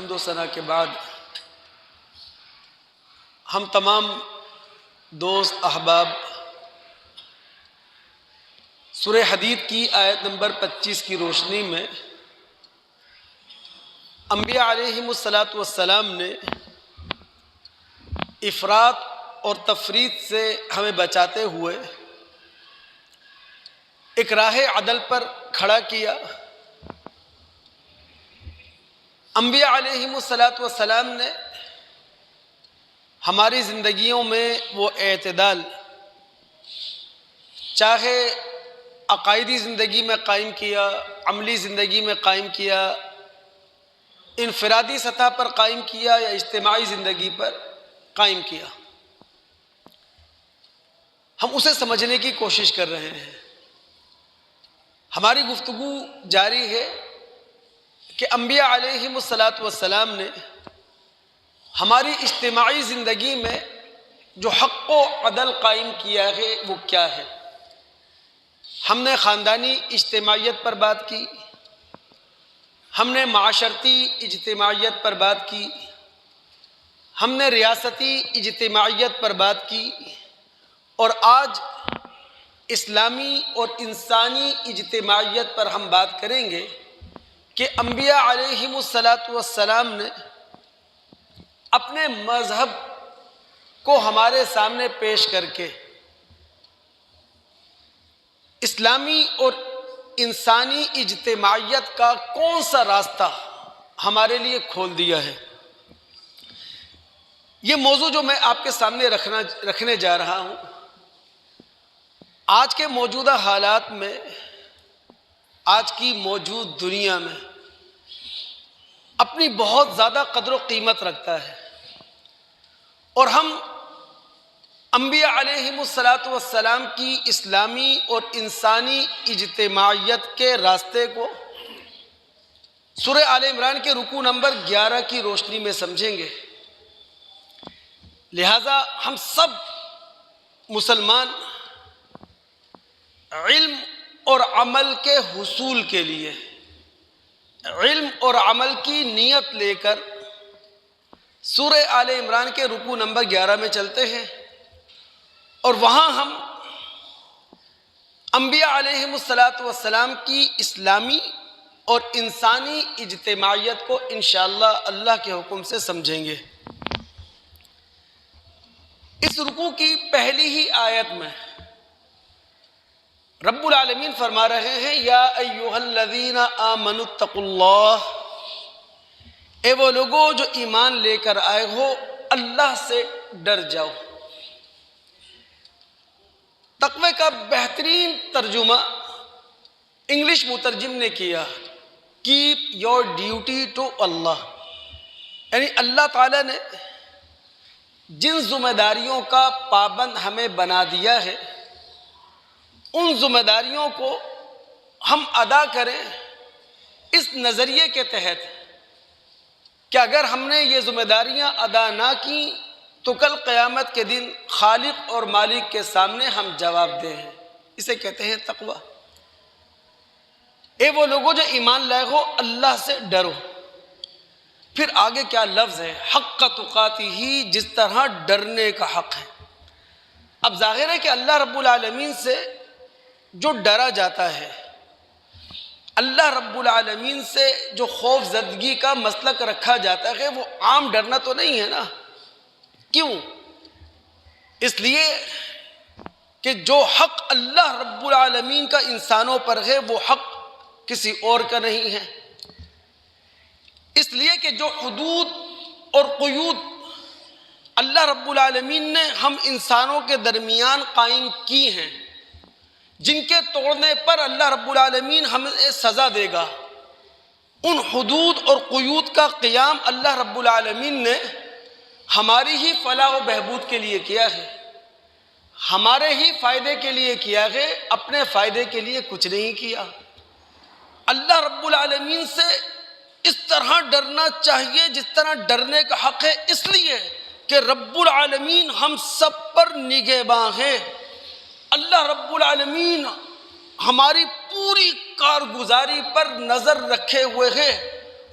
حمد و ثنا کے بعد ہم تمام دوست احباب سورہ حدید کی آیت نمبر 25 کی روشنی میں انبیاء علیہم السلام نے افراط اور تفریط سے ہمیں بچاتے ہوئے ایک راہ عدل پر کھڑا کیا۔ انبیاء علیہم السلام نے ہماری زندگیوں میں وہ اعتدال چاہے عقائدی زندگی میں قائم کیا، عملی زندگی میں قائم کیا، انفرادی سطح پر قائم کیا یا اجتماعی زندگی پر قائم کیا، ہم اسے سمجھنے کی کوشش کر رہے ہیں۔ ہماری گفتگو جاری ہے کہ انبیاء علیہم السلام نے ہماری اجتماعی زندگی میں جو حق و عدل قائم کیا ہے وہ کیا ہے۔ ہم نے خاندانی اجتماعیت پر بات کی، ہم نے معاشرتی اجتماعیت پر بات کی، ہم نے ریاستی اجتماعیت پر بات کی، اور آج اسلامی اور انسانی اجتماعیت پر ہم بات کریں گے کہ انبیاء علیہم السلام نے اپنے مذہب کو ہمارے سامنے پیش کر کے اسلامی اور انسانی اجتماعیت کا کون سا راستہ ہمارے لیے کھول دیا ہے۔ یہ موضوع جو میں آپ کے سامنے رکھنے جا رہا ہوں، آج کے موجودہ حالات میں، آج کی موجود دنیا میں اپنی بہت زیادہ قدر و قیمت رکھتا ہے، اور ہم انبیاء علیہم السلام کی اسلامی اور انسانی اجتماعیت کے راستے کو سورہ آل عمران کے رکوع نمبر 11 کی روشنی میں سمجھیں گے۔ لہذا ہم سب مسلمان علم اور عمل کے حصول کے لیے علم اور عمل کی نیت لے کر سورہ آل عمران کے رکوع نمبر 11 میں چلتے ہیں، اور وہاں ہم انبیاء علیہم السلام کی اسلامی اور انسانی اجتماعیت کو انشاءاللہ اللہ کے حکم سے سمجھیں گے۔ اس رکوع کی پہلی ہی آیت میں رب العالمین فرما رہے ہیں، یا ایھا الذین آمنوا اتقوا اللہ، اے وہ لوگوں جو ایمان لے کر آئے ہو اللہ سے ڈر جاؤ۔ تقوی کا بہترین ترجمہ انگلش مترجم نے کیا، کیپ یور ڈیوٹی ٹو اللہ، یعنی اللہ تعالیٰ نے جن ذمہ داریوں کا پابند ہمیں بنا دیا ہے ان ذمہ داریوں کو ہم ادا کریں اس نظریے کے تحت کہ اگر ہم نے یہ ذمہ داریاں ادا نہ کی تو کل قیامت کے دن خالق اور مالک کے سامنے ہم جواب دہ ہیں۔ اسے کہتے ہیں تقوی۔ اے وہ لوگوں جو ایمان لائے ہو اللہ سے ڈرو۔ پھر آگے کیا لفظ ہے، حق تقاتہ، جس طرح ڈرنے کا حق ہے۔ اب ظاہر ہے کہ اللہ رب العالمین سے جو ڈرا جاتا ہے، اللہ رب العالمین سے جو خوف زدگی کا مسلک رکھا جاتا ہے، وہ عام ڈرنا تو نہیں ہے نا۔ کیوں؟ اس لیے کہ جو حق اللہ رب العالمین کا انسانوں پر ہے وہ حق کسی اور کا نہیں ہے۔ اس لیے کہ جو حدود اور قیود اللہ رب العالمین نے ہم انسانوں کے درمیان قائم کی ہیں، جن کے توڑنے پر اللہ رب العالمین ہمیں سزا دے گا، ان حدود اور قیود کا قیام اللہ رب العالمین نے ہماری ہی فلاح و بہبود کے لیے کیا ہے، ہمارے ہی فائدے کے لیے کیا ہے، اپنے فائدے کے لیے کچھ نہیں کیا۔ اللہ رب العالمین سے اس طرح ڈرنا چاہیے جس طرح ڈرنے کا حق ہے، اس لیے کہ رب العالمین ہم سب پر نگہباں ہے۔ اللہ رب العالمین ہماری پوری کارگزاری پر نظر رکھے ہوئے ہے،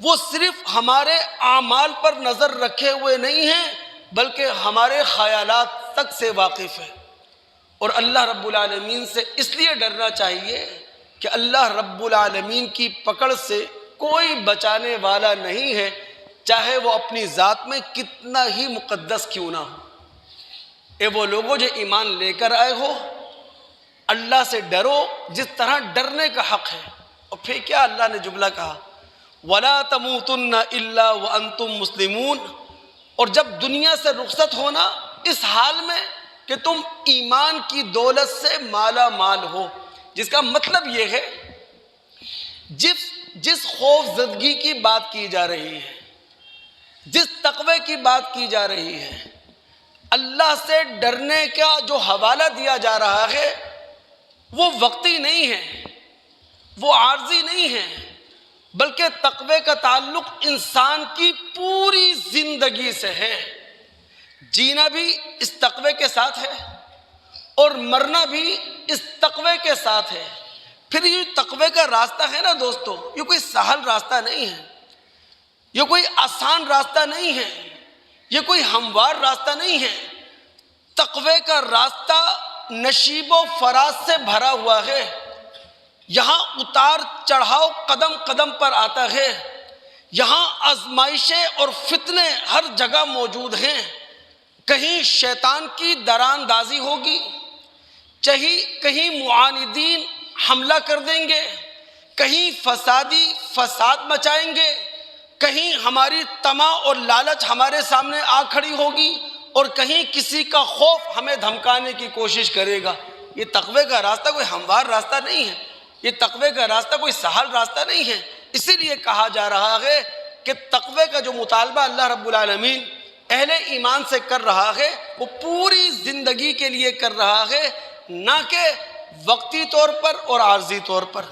وہ صرف ہمارے اعمال پر نظر رکھے ہوئے نہیں ہیں بلکہ ہمارے خیالات تک سے واقف ہے۔ اور اللہ رب العالمین سے اس لیے ڈرنا چاہیے کہ اللہ رب العالمین کی پکڑ سے کوئی بچانے والا نہیں ہے، چاہے وہ اپنی ذات میں کتنا ہی مقدس کیوں نہ ہو۔ اے وہ لوگوں جو ایمان لے کر آئے ہو، اللہ سے ڈرو جس طرح ڈرنے کا حق ہے۔ اور پھر کیا اللہ نے جملہ کہا، وَلَا تَمُوتُنَّ إِلَّا وَأَنْتُمْ مُسْلِمُونَ۔ اور جب دنیا سے رخصت ہونا اس حال میں کہ تم ایمان کی دولت سے مالا مال ہو، جس کا مطلب یہ ہے جس خوف زدگی کی بات کی جا رہی ہے، جس تقوی کی بات کی جا رہی ہے، اللہ سے ڈرنے کا جو حوالہ دیا جا رہا ہے وہ وقتی نہیں ہے، وہ عارضی نہیں ہے، بلکہ تقوی کا تعلق انسان کی پوری زندگی سے ہے۔ جینا بھی اس تقوی کے ساتھ ہے اور مرنا بھی اس تقوی کے ساتھ ہے۔ پھر یہ تقوی کا راستہ ہے نا دوستو، یہ کوئی سہل راستہ نہیں ہے، یہ کوئی آسان راستہ نہیں ہے، یہ کوئی ہموار راستہ نہیں ہے۔ تقوی کا راستہ نشیب و فراز سے بھرا ہوا ہے، یہاں اتار چڑھاؤ قدم قدم پر آتا ہے، یہاں آزمائشیں اور فتنے ہر جگہ موجود ہیں۔ کہیں شیطان کی دراندازی ہوگی، کہیں معاندین حملہ کر دیں گے، کہیں فسادی فساد مچائیں گے، کہیں ہماری طمع اور لالچ ہمارے سامنے آ کھڑی ہوگی، اور کہیں کسی کا خوف ہمیں دھمکانے کی کوشش کرے گا۔ یہ تقوی کا راستہ کوئی ہموار راستہ نہیں ہے، یہ تقوی کا راستہ کوئی سہل راستہ نہیں ہے۔ اسی لیے کہا جا رہا ہے کہ تقوی کا جو مطالبہ اللہ رب العالمین اہل ایمان سے کر رہا ہے وہ پوری زندگی کے لیے کر رہا ہے، نہ کہ وقتی طور پر اور عارضی طور پر۔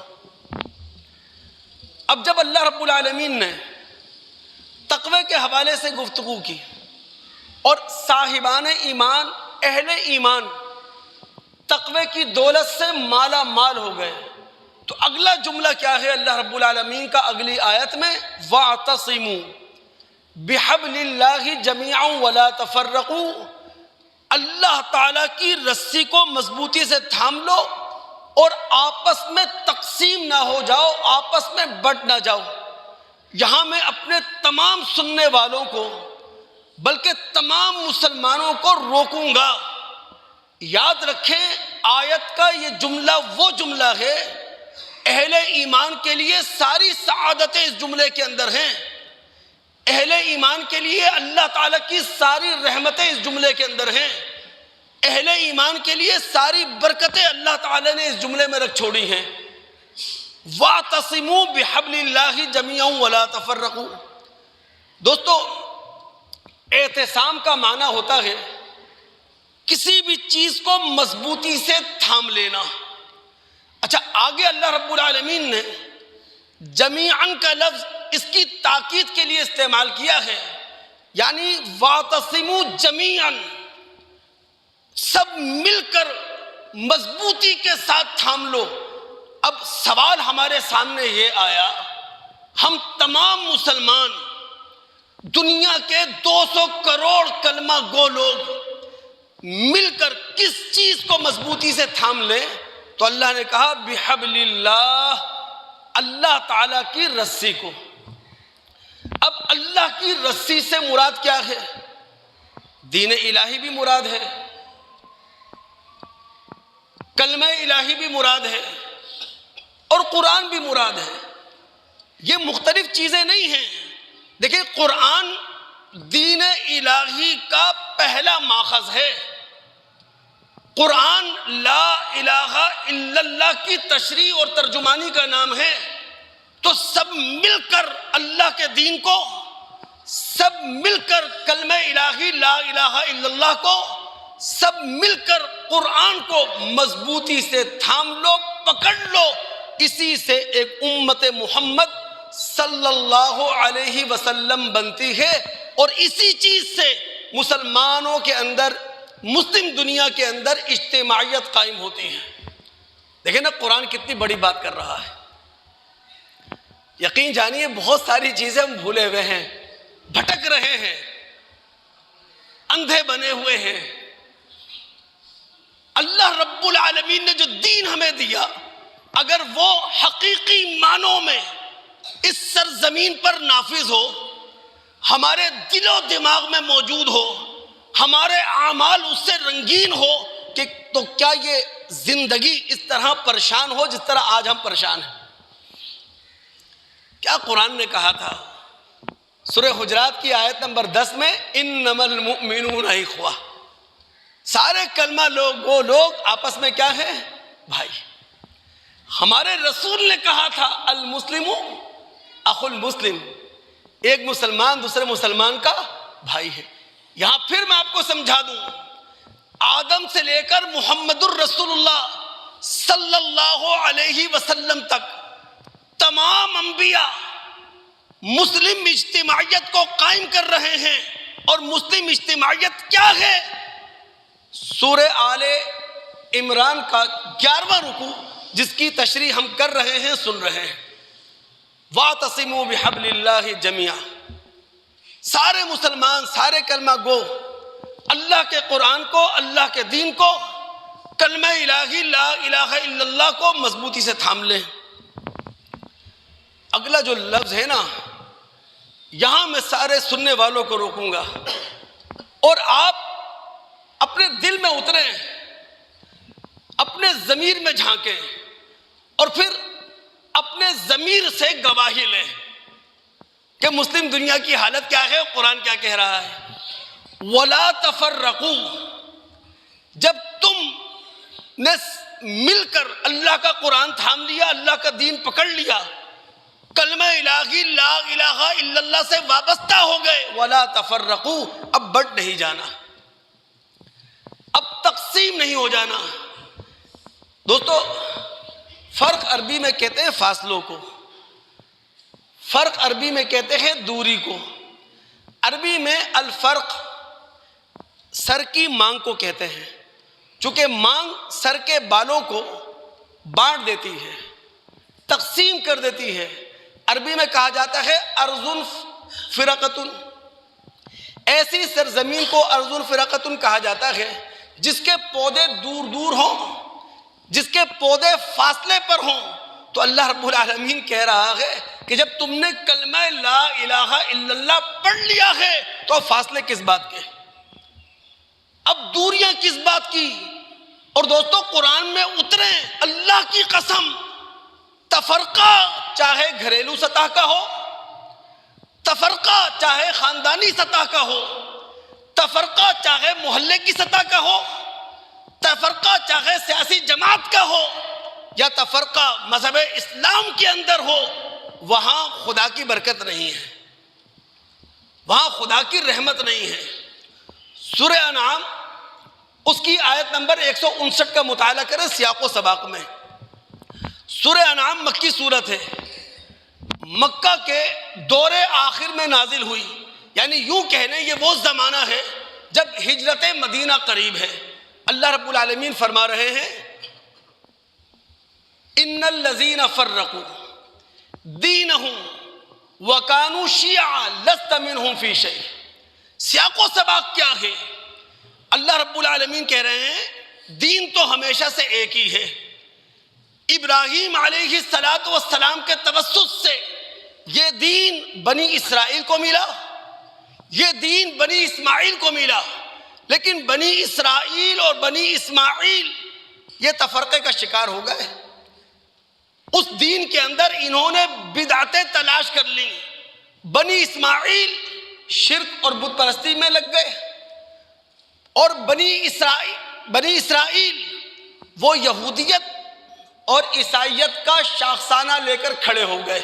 اب جب اللہ رب العالمین نے تقوی کے حوالے سے گفتگو کی اور صاحبان ایمان، اہل ایمان تقوی کی دولت سے مالا مال ہو گئے، تو اگلا جملہ کیا ہے اللہ رب العالمین کا اگلی آیت میں، وَاعْتَصِمُوا بِحَبْلِ اللَّهِ جَمِيعًا وَلَا تَفَرَّقُوا۔ اللہ تعالیٰ کی رسی کو مضبوطی سے تھام لو اور آپس میں تقسیم نہ ہو جاؤ، آپس میں بٹ نہ جاؤ۔ یہاں میں اپنے تمام سننے والوں کو بلکہ تمام مسلمانوں کو روکوں گا۔ یاد رکھیں آیت کا یہ جملہ وہ جملہ ہے، اہل ایمان کے لیے ساری سعادتیں اس جملے کے اندر ہیں، اہل ایمان کے لیے اللہ تعالیٰ کی ساری رحمتیں اس جملے کے اندر ہیں، اہل ایمان کے لیے ساری برکتیں اللہ تعالیٰ نے اس جملے میں رکھ چھوڑی ہیں۔ وَاعْتَصِمُوا بِحَبْلِ اللَّهِ جَمِيعًا وَلَا تَفَرَّقُوا۔ دوستو، اعتصام کا معنی ہوتا ہے کسی بھی چیز کو مضبوطی سے تھام لینا۔ اچھا، آگے اللہ رب العالمین نے جمیعاً کا لفظ اس کی تاکید کے لیے استعمال کیا ہے، یعنی وَاعْتَصِمُوا جَمِيعًا، سب مل کر مضبوطی کے ساتھ تھام لو۔ اب سوال ہمارے سامنے یہ آیا، ہم تمام مسلمان دنیا کے 200 کروڑ کلمہ گو لوگ مل کر کس چیز کو مضبوطی سے تھام لیں؟ تو اللہ نے کہا بحبل اللہ، اللہ تعالیٰ کی رسی کو۔ اب اللہ کی رسی سے مراد کیا ہے؟ دین الہی بھی مراد ہے، کلمہ الہی بھی مراد ہے، اور قرآن بھی مراد ہے۔ یہ مختلف چیزیں نہیں ہیں۔ دیکھیں، قرآن دین الہی کا پہلا ماخذ ہے، قرآن لا الہ الا اللہ کی تشریح اور ترجمانی کا نام ہے۔ تو سب مل کر اللہ کے دین کو، سب مل کر کلمہ الہی لا الہ الا اللہ کو، سب مل کر قرآن کو مضبوطی سے تھام لو، پکڑ لو۔ اسی سے ایک امت محمد صلی اللہ علیہ وسلم بنتی ہے، اور اسی چیز سے مسلمانوں کے اندر، مسلم دنیا کے اندر اجتماعیت قائم ہوتی ہے۔ دیکھیں نا، قرآن کتنی بڑی بات کر رہا ہے۔ یقین جانیے بہت ساری چیزیں ہم بھولے ہوئے ہیں، بھٹک رہے ہیں، اندھے بنے ہوئے ہیں۔ اللہ رب العالمین نے جو دین ہمیں دیا، اگر وہ حقیقی معنوں میں اس سرزمین پر نافذ ہو، ہمارے دل و دماغ میں موجود ہو، ہمارے اعمال اس سے رنگین ہو، کہ تو کیا یہ زندگی اس طرح پریشان ہو جس طرح آج ہم پریشان ہیں؟ کیا قرآن نے کہا تھا سورہ حجرات کی آیت نمبر 10 میں، انما المؤمنون اخوہ، سارے کلمہ لوگ وہ لوگ آپس میں کیا ہیں؟ بھائی۔ ہمارے رسول نے کہا تھا المسلم اخو المسلم، ایک مسلمان دوسرے مسلمان کا بھائی ہے۔ یہاں پھر میں آپ کو سمجھا دوں، آدم سے لے کر محمد الرسول اللہ صلی اللہ علیہ وسلم تک تمام انبیاء مسلم اجتماعیت کو قائم کر رہے ہیں۔ اور مسلم اجتماعیت کیا ہے؟ سورہ آل عمران کا 11واں رکوع جس کی تشریح ہم کر رہے ہیں، سن رہے ہیں، وَاعْتَصِمُوا بِحَبْلِ اللَّهِ جَمِيعًا، سارے مسلمان، سارے کلمہ گو اللہ کے قرآن کو، اللہ کے دین کو، کلمہ الہی لا الہ الا اللہ کو مضبوطی سے تھام لیں۔ اگلا جو لفظ ہے نا، یہاں میں سارے سننے والوں کو روکوں گا اور آپ اپنے دل میں اتریں، اپنے ضمیر میں جھانکیں اور پھر اپنے ضمیر سے گواہی لیں کہ مسلم دنیا کی حالت کیا ہے، قرآن کیا کہہ رہا ہے۔ وَلَا تَفَرَّقُوا، جب تم نے مل کر اللہ کا قرآن تھام لیا، اللہ کا دین پکڑ لیا، کلمہ الہی لا الہ الا اللہ سے وابستہ ہو گئے، وَلَا تَفَرَّقُوا، اب بٹ نہیں جانا، اب تقسیم نہیں ہو جانا۔ دوستو، فرق عربی میں کہتے ہیں فاصلوں کو، فرق عربی میں کہتے ہیں دوری کو۔ عربی میں الفرق سر کی مانگ کو کہتے ہیں، چونکہ مانگ سر کے بالوں کو بانٹ دیتی ہے، تقسیم کر دیتی ہے۔ عربی میں کہا جاتا ہے ارض فرقتن، ایسی سرزمین کو ارض فرقتن کہا جاتا ہے جس کے پودے دور دور ہوں، جس کے پودے فاصلے پر ہوں۔ تو اللہ رب العالمین کہہ رہا ہے کہ جب تم نے کلمہ لا الہ الا اللہ پڑھ لیا ہے تو فاصلے کس بات کے، اب دوریاں کس بات کی؟ اور دوستو، قرآن میں اتریں، اللہ کی قسم، تفرقہ چاہے گھریلو سطح کا ہو، تفرقہ چاہے خاندانی سطح کا ہو، تفرقہ چاہے محلے کی سطح کا ہو، تفرقہ چاہے سیاسی جماعت کا ہو، یا تفرقہ مذہب اسلام کے اندر ہو، وہاں خدا کی برکت نہیں ہے، وہاں خدا کی رحمت نہیں ہے۔ سورہ انعام اس کی آیت نمبر 159 کا مطالعہ کریں سیاق و سباق میں۔ سورہ انعام مکی صورت ہے، مکہ کے دور آخر میں نازل ہوئی، یعنی یوں کہنے یہ وہ زمانہ ہے جب ہجرت مدینہ قریب ہے۔ اللہ رب العالمین فرما رہے ہیں ان الذین فرقوا دینہم وکانوا شیعا لست منہم فی شیء۔ سیاق و سباق کیا ہے؟ اللہ رب العالمین کہہ رہے ہیں دین تو ہمیشہ سے ایک ہی ہے۔ ابراہیم علیہ السلام کے توسط سے یہ دین بنی اسرائیل کو ملا، یہ دین بنی اسماعیل کو ملا، لیکن بنی اسرائیل اور بنی اسماعیل یہ تفرقے کا شکار ہو گئے۔ اس دین کے اندر انہوں نے بدعتیں تلاش کر لی، بنی اسماعیل شرک اور بت پرستی میں لگ گئے، اور بنی اسرائیل وہ یہودیت اور عیسائیت کا شاخسانہ لے کر کھڑے ہو گئے۔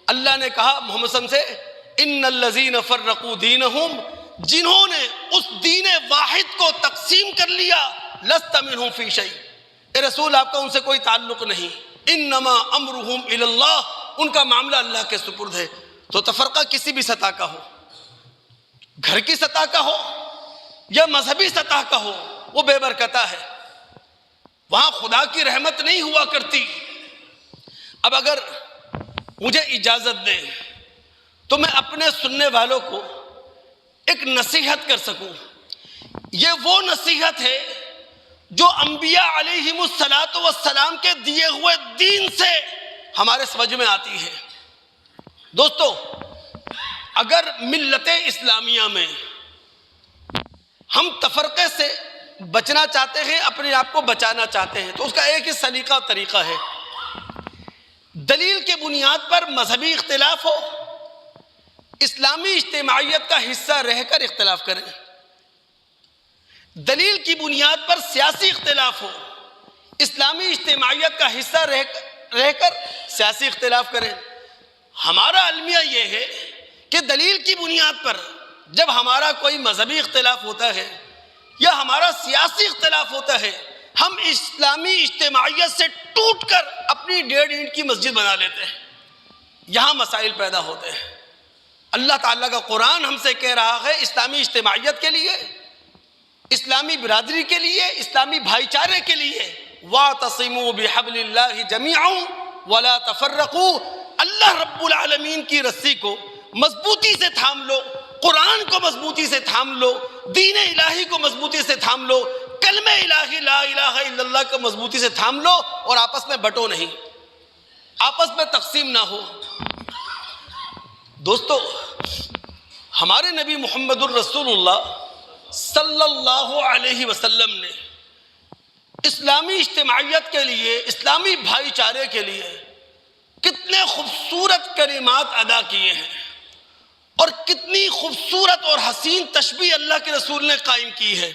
اللہ نے کہا محمد صلی اللہ علیہ وسلم سے ان الذین فرقوا دینہم، جنہوں نے اس دین واحد کو تقسیم کر لیا، لست منہم فی شیء، اے رسول آپ کا ان سے کوئی تعلق نہیں، انما امرہم الی اللہ، ان کا معاملہ اللہ کے سپرد ہے۔ تو تفرقہ کسی بھی سطح کا ہو، گھر کی سطح کا ہو یا مذہبی سطح کا ہو، وہ بے برکتہ ہے، وہاں خدا کی رحمت نہیں ہوا کرتی۔ اب اگر مجھے اجازت دیں تو میں اپنے سننے والوں کو ایک نصیحت کر سکوں۔ یہ وہ نصیحت ہے جو انبیاء علیہم السلام کے دیے ہوئے دین سے ہمارے سمجھ میں آتی ہے۔ دوستو، اگر ملت اسلامیہ میں ہم تفرقے سے بچنا چاہتے ہیں، اپنے آپ کو بچانا چاہتے ہیں، تو اس کا ایک ہی سلیقہ اور طریقہ ہے، دلیل کے بنیاد پر مذہبی اختلاف ہو، اسلامی اجتماعیت کا حصہ رہ کر اختلاف کریں۔ دلیل کی بنیاد پر سیاسی اختلاف ہو، اسلامی اجتماعیت کا حصہ رہ کر سیاسی اختلاف کریں۔ ہمارا المیہ یہ ہے کہ دلیل کی بنیاد پر جب ہمارا کوئی مذہبی اختلاف ہوتا ہے یا ہمارا سیاسی اختلاف ہوتا ہے، ہم اسلامی اجتماعیت سے ٹوٹ کر اپنی 1.5 اینٹ کی مسجد بنا لیتے ہیں۔ یہاں مسائل پیدا ہوتے ہیں۔ اللہ تعالیٰ کا قرآن ہم سے کہہ رہا ہے اسلامی اجتماعیت کے لیے، اسلامی برادری کے لیے، اسلامی بھائی چارے کے لیے، وَاعْتَصِمُوا بِحَبْلِ اللَّهِ جَمِيعًا وَلَا تَفَرَّقُوا، اللہ رب العالمین کی رسی کو مضبوطی سے تھام لو، قرآن کو مضبوطی سے تھام لو، دین الہی کو مضبوطی سے تھام لو، کلمہ الہی لا الہ الا اللہ کو مضبوطی سے تھام لو، اور آپس میں بٹو نہیں، آپس میں تقسیم نہ ہو۔ دوستو، ہمارے نبی محمد الرسول اللہ صلی اللہ علیہ وسلم نے اسلامی اجتماعیت کے لیے، اسلامی بھائی چارے کے لیے کتنے خوبصورت کلمات ادا کیے ہیں، اور کتنی خوبصورت اور حسین تشبیہ اللہ کے رسول نے قائم کی ہے۔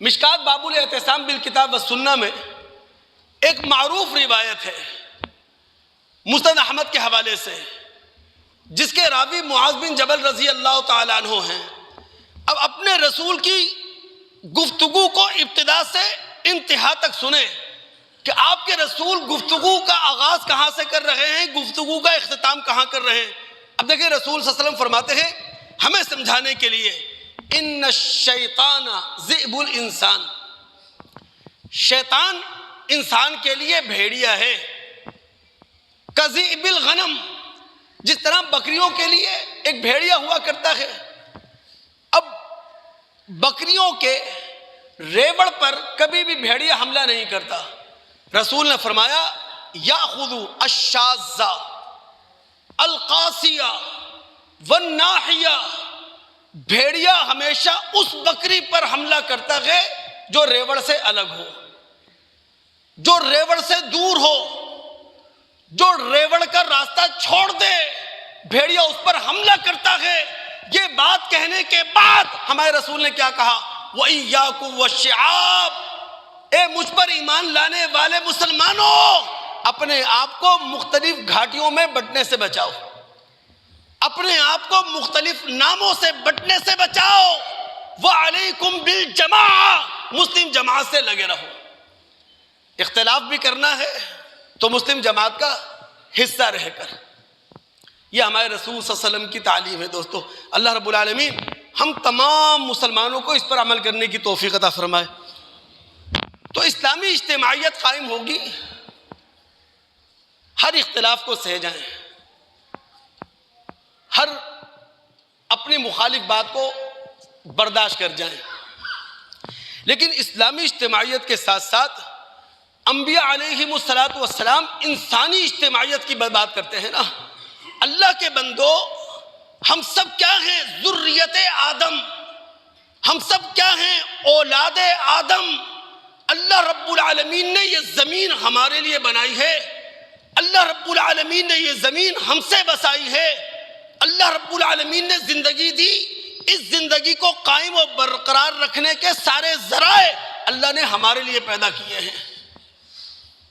مشکات باب الاعتصام بالکتاب والسنہ میں ایک معروف روایت ہے مسند احمد کے حوالے سے، جس کے راوی معاذ بن جبل رضی اللہ تعالیٰ عنہ ہیں۔ اب اپنے رسول کی گفتگو کو ابتدا سے انتہا تک سنیں کہ آپ کے رسول گفتگو کا آغاز کہاں سے کر رہے ہیں، گفتگو کا اختتام کہاں کر رہے ہیں۔ اب دیکھیں رسول صلی اللہ علیہ وسلم فرماتے ہیں ہمیں سمجھانے کے لیے، ان الشیطان ذئب الانسان، شیطان انسان کے لیے بھیڑیا ہے، کذئب الغنم، جس طرح بکریوں کے لیے ایک بھیڑیا ہوا کرتا ہے۔ اب بکریوں کے ریوڑ پر کبھی بھی بھیڑیا حملہ نہیں کرتا۔ رسول نے فرمایا یاخذ الشاذ القاسیہ والناحیہ، بھیڑیا ہمیشہ اس بکری پر حملہ کرتا ہے جو ریوڑ سے الگ ہو، جو ریوڑ سے دور ہو، جو ریوڑ کا راستہ چھوڑ دے، بھیڑیا اس پر حملہ کرتا ہے۔ یہ بات کہنے کے بعد ہمارے رسول نے کیا کہا؟ وَإِيَّاكُمْ وَالشِّعَابَ، اے مجھ پر ایمان لانے والے مسلمانوں، اپنے آپ کو مختلف گھاٹیوں میں بٹنے سے بچاؤ، اپنے آپ کو مختلف ناموں سے بٹنے سے بچاؤ۔ وَعَلَيْكُمْ بِالْجَمَاعَةِ، مسلم جماعت سے لگے رہو۔ اختلاف بھی کرنا ہے تو مسلم جماعت کا حصہ رہ کر۔ یہ ہمارے رسول صلی اللہ علیہ وسلم کی تعلیم ہے۔ دوستو، اللہ رب العالمین ہم تمام مسلمانوں کو اس پر عمل کرنے کی توفیق عطا فرمائے۔ تو اسلامی اجتماعیت قائم ہوگی، ہر اختلاف کو سہ جائیں، ہر اپنی مخالف بات کو برداشت کر جائیں، لیکن اسلامی اجتماعیت کے ساتھ ساتھ انبیاء علیہم السلام انسانی اجتماعیت کی بات کرتے ہیں نا۔ اللہ کے بندو، ہم سب کیا ہیں؟ ذریت آدم، ہم سب کیا ہیں؟ اولاد آدم۔ اللہ رب العالمین نے یہ زمین ہمارے لیے بنائی ہے، اللہ رب العالمین نے یہ زمین ہم سے بسائی ہے، اللہ رب العالمین نے زندگی دی، اس زندگی کو قائم و برقرار رکھنے کے سارے ذرائع اللہ نے ہمارے لیے پیدا کیے ہیں۔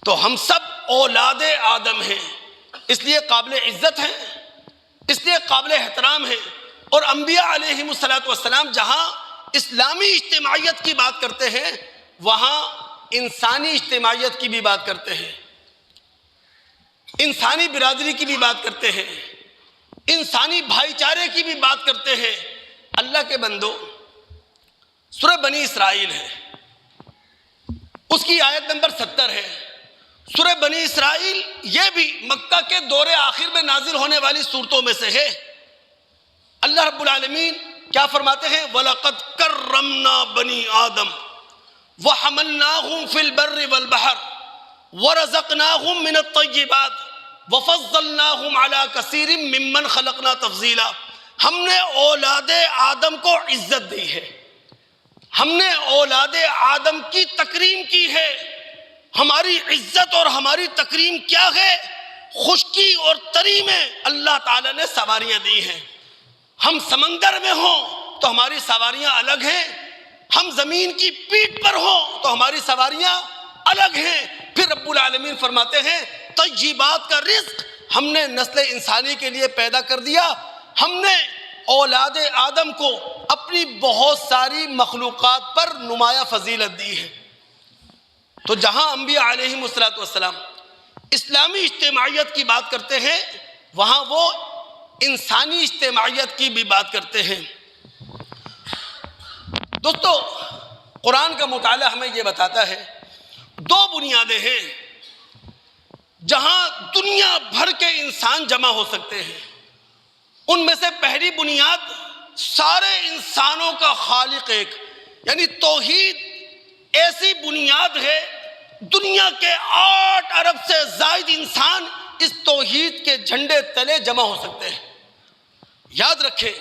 تو ہم سب اولاد آدم ہیں، اس لیے قابل عزت ہیں، اس لیے قابل احترام ہیں۔ اور انبیاء علیہم السلام جہاں اسلامی اجتماعیت کی بات کرتے ہیں، وہاں انسانی اجتماعیت کی بھی بات کرتے ہیں، انسانی برادری کی بھی بات کرتے ہیں، انسانی بھائی چارے کی بھی بات کرتے ہیں۔ اللہ کے بندو، سورہ بنی اسرائیل ہے، اس کی آیت نمبر 70 ہے۔ سورہ بنی اسرائیل یہ بھی مکہ کے دور آخر میں نازل ہونے والی صورتوں میں سے ہے۔ اللہ رب العالمین کیا فرماتے ہیں؟ وَلَقَدْ كَرَّمْنَا بَنِي آدَمَ وَحَمَلْنَاهُمْ فِي الْبَرِّ وَالْبَحْرِ وَرَزَقْنَاهُمْ مِنَ الطَّيِّبَاتِ وَفَضَّلْنَاهُمْ عَلَى كَثِيرٍ مِّمَّنْ خَلَقْنَا تَفْضِيلًا۔ ہم نے اولاد آدم کو عزت دی ہے، ہم نے اولاد آدم کی تکریم کی ہے۔ ہماری عزت اور ہماری تکریم کیا ہے؟ خشکی اور تری میں اللہ تعالیٰ نے سواریاں دی ہیں۔ ہم سمندر میں ہوں تو ہماری سواریاں الگ ہیں، ہم زمین کی پیٹھ پر ہوں تو ہماری سواریاں الگ ہیں۔ پھر رب العالمین فرماتے ہیں طیبات کا رزق ہم نے نسل انسانی کے لیے پیدا کر دیا۔ ہم نے اولاد آدم کو اپنی بہت ساری مخلوقات پر نمایاں فضیلت دی ہے۔ تو جہاں انبیاء علیہم السلام اسلامی اجتماعیت کی بات کرتے ہیں، وہاں وہ انسانی اجتماعیت کی بھی بات کرتے ہیں۔ دوستو، قرآن کا مطالعہ ہمیں یہ بتاتا ہے دو بنیادیں ہیں جہاں دنیا بھر کے انسان جمع ہو سکتے ہیں۔ ان میں سے پہلی بنیاد سارے انسانوں کا خالق ایک، یعنی توحید ایسی بنیاد ہے، دنیا کے 8 ارب سے زائد انسان اس توحید کے جھنڈے تلے جمع ہو سکتے ہیں۔ یاد رکھیں،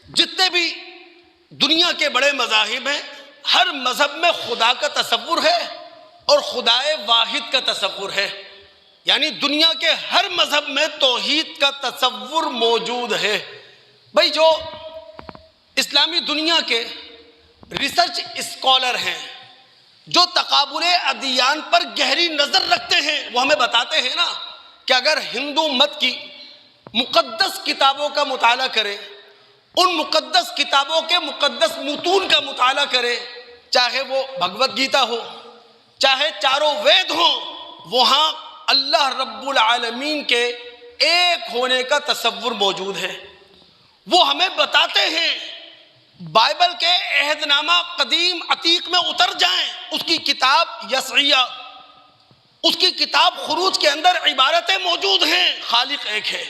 جتنے بھی دنیا کے بڑے مذاہب ہیں، ہر مذہب میں خدا کا تصور ہے اور خدائے واحد کا تصور ہے، یعنی دنیا کے ہر مذہب میں توحید کا تصور موجود ہے۔ بھائی، جو اسلامی دنیا کے ریسرچ اسکالر ہیں، جو تقابل ادیان پر گہری نظر رکھتے ہیں، وہ ہمیں بتاتے ہیں نا کہ اگر ہندو مت کی مقدس کتابوں کا مطالعہ کرے، ان مقدس کتابوں کے مقدس متون کا مطالعہ کرے، چاہے وہ بھگوت گیتا ہو، چاہے چاروں وید ہوں، وہاں اللہ رب العالمین کے ایک ہونے کا تصور موجود ہے۔ وہ ہمیں بتاتے ہیں، بائبل کے عہد نامہ قدیم عتیق میں اتر جائیں، اس کی کتاب یسعیہ، اس کی کتاب خروج کے اندر عبارتیں موجود ہیں، خالق ایک ہے،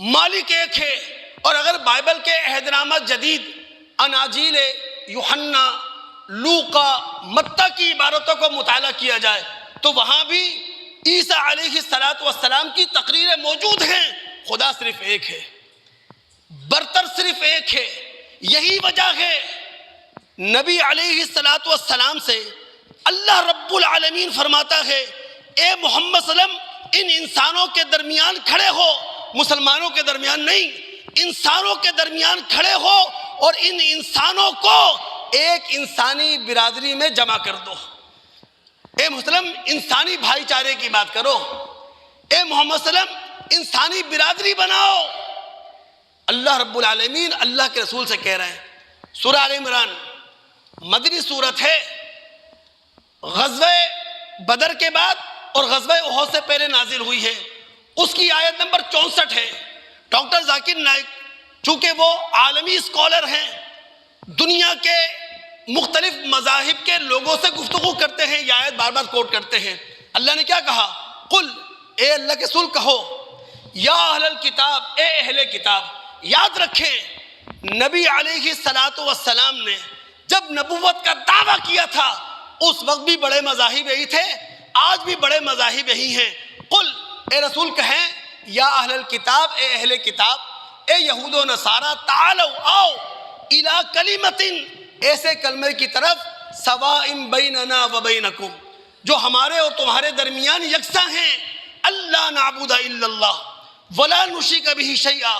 مالک ایک ہے۔ اور اگر بائبل کے عہد نامہ جدید اناجیل یوحنا، لوقا، متی کی عبارتوں کو مطالعہ کیا جائے تو وہاں بھی عیسیٰ علیہ السلام کی تقریریں موجود ہیں۔ خدا صرف ایک ہے، برتر صرف ایک ہے۔ یہی وجہ ہے نبی علیہ السلام سے اللہ رب العالمین فرماتا ہے، اے محمد صلی اللہ علیہ وسلم، ان انسانوں کے درمیان کھڑے ہو، مسلمانوں کے درمیان نہیں، انسانوں کے درمیان کھڑے ہو اور ان انسانوں کو ایک انسانی برادری میں جمع کر دو۔ اے مسلم، انسانی بھائی چارے کی بات کرو۔ اے محمد صلی اللہ علیہ وسلم، انسانی برادری بناؤ۔ اللہ رب العالمین اللہ کے رسول سے کہہ رہے ہیں۔ سورہ آل عمران مدنی سورت ہے، غزوہ بدر کے بعد اور غزوہ احد سے پہلے نازل ہوئی ہے۔ اس کی آیت نمبر 64 ہے۔ ڈاکٹر ذاکر نائک چونکہ وہ عالمی اسکالر ہیں، دنیا کے مختلف مذاہب کے لوگوں سے گفتگو کرتے ہیں، یہ آیت بار بار کوٹ کرتے ہیں۔ اللہ نے کیا کہا؟ قل، اے اللہ کے رسول کہو، یا اہل الکتاب، اے اہل کتاب۔ یاد رکھیں، نبی علیہ السلام نے جب نبوت کا دعویٰ کیا تھا، اس وقت بھی بڑے مذاہب یہی تھے، آج بھی بڑے مذاہب یہی ہیں۔ قل، اے رسول کہیں، یا اہل الکتاب، اے اہل کتاب، اے یہود و نصارہ، تعالوا، آؤ، الی کلمۃ، ایسے کلمے کی طرف، سواء بیننا و بینکم، جو ہمارے اور تمہارے درمیان یکساں ہیں، اللہ نعبد الا اللہ ولا نشرک بہ شیئا